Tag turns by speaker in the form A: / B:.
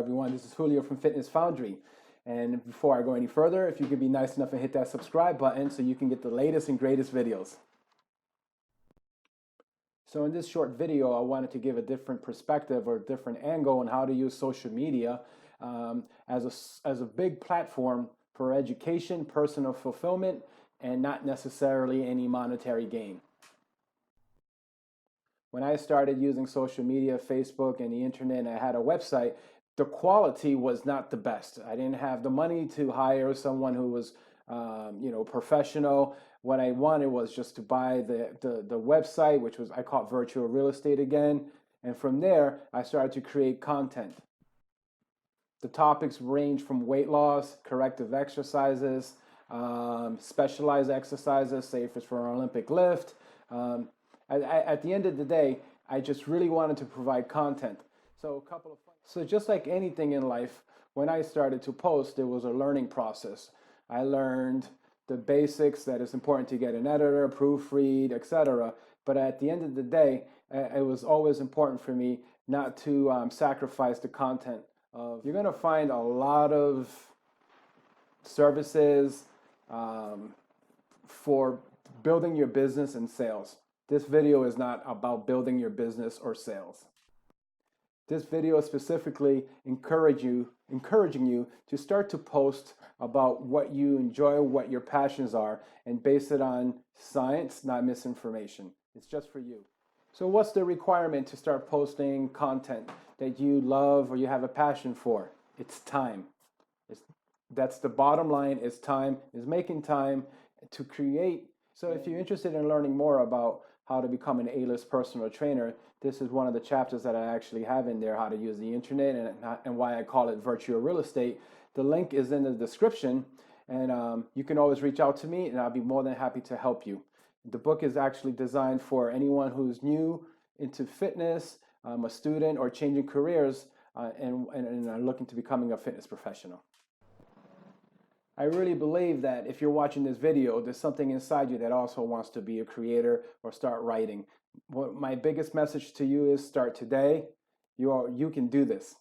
A: everyone. This is Julio from Fitness Foundry. And before I go any further, if you could be nice enough and hit that subscribe button so you can get the latest and greatest videos. So in this short video, I wanted to give a different perspective or a different angle on how to use social media as a big platform for education, personal fulfillment, and not necessarily any monetary gain. When I started using social media, Facebook and the internet, and I had a website, the quality was not the best. I didn't have the money to hire someone who was, professional. What I wanted was just to buy the website, which was, I call it virtual real estate again. And from there, I started to create content. The topics range from weight loss, corrective exercises, specialized exercises, say if it's for an Olympic lift. At the end of the day, I just really wanted to provide content. So just like anything in life, when I started to post, it was a learning process. I learned the basics that it's important to get an editor, proofread, etc. But at the end of the day, it was always important for me not to sacrifice the content. You're going to find a lot of services for building your business and sales. This video is not about building your business or sales. This video is specifically encouraging you to start to post about what you enjoy, what your passions are, and base it on science, not misinformation. It's just for you. So what's the requirement to start posting content that you love or you have a passion for? It's time. That's the bottom line, is time, is making time to create. So if you're interested in learning more about how to become an A-list personal trainer, this is one of the chapters that I actually have in there, how to use the internet and why I call it virtual real estate. The link is in the description, and you can always reach out to me and I'll be more than happy to help you. The book is actually designed for anyone who's new into fitness, a student, or changing careers and are looking to becoming a fitness professional. I really believe that if you're watching this video, there's something inside you that also wants to be a creator or start writing. My biggest message to you is start today. You can do this.